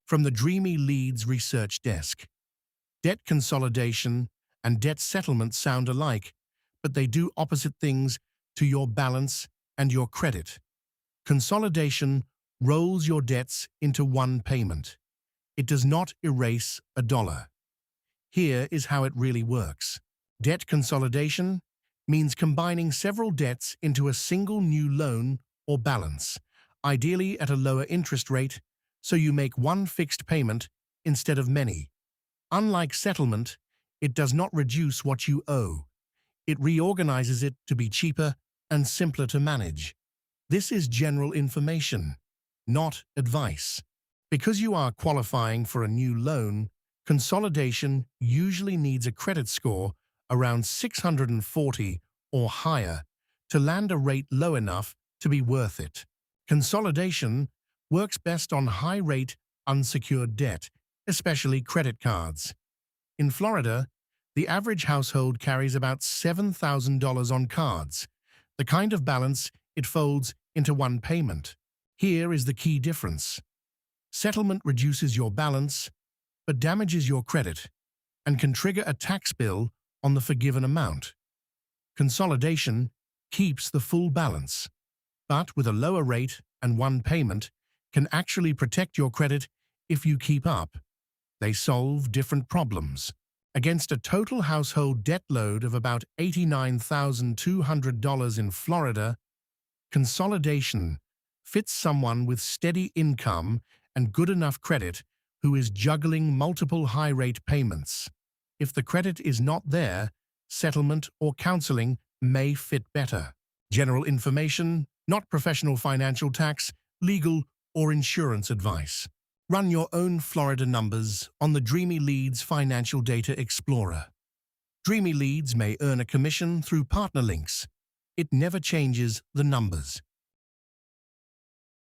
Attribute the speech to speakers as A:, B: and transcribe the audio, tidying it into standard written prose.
A: From the Dreamy Leads Research Desk. Debt consolidation and debt settlement sound alike, but they do opposite things to your balance and your credit. Consolidation rolls your debts into one payment. It does not erase a dollar. Here is how it really works. Debt consolidation means combining several debts into a single new loan or balance, ideally at a lower interest rate, so you make one fixed payment instead of many. Unlike settlement, it does not reduce what you owe. It reorganizes it to be cheaper and simpler to manage. This is general information, not advice. Because you are qualifying for a new loan, consolidation usually needs a credit score around 640 or higher to land a rate low enough to be worth it. Consolidation works best on high-rate, unsecured debt, especially credit cards. In Florida, the average household carries about $7,000 on cards, the kind of balance it folds into one payment. Here is the key difference. Settlement reduces your balance, but damages your credit, and can trigger a tax bill on the forgiven amount. Consolidation keeps the full balance, but with a lower rate and one payment, can actually protect your credit if you keep up. They solve different problems. Against a total household debt load of about $89,200 in Florida, consolidation fits someone with steady income and good enough credit who is juggling multiple high-rate payments. If the credit is not there, settlement or counseling may fit better. General information, not professional financial tax, legal, or insurance advice. Run your own Florida numbers on the Dreamy Leads Financial Data Explorer. Dreamy Leads may earn a commission through partner links. It never changes the numbers.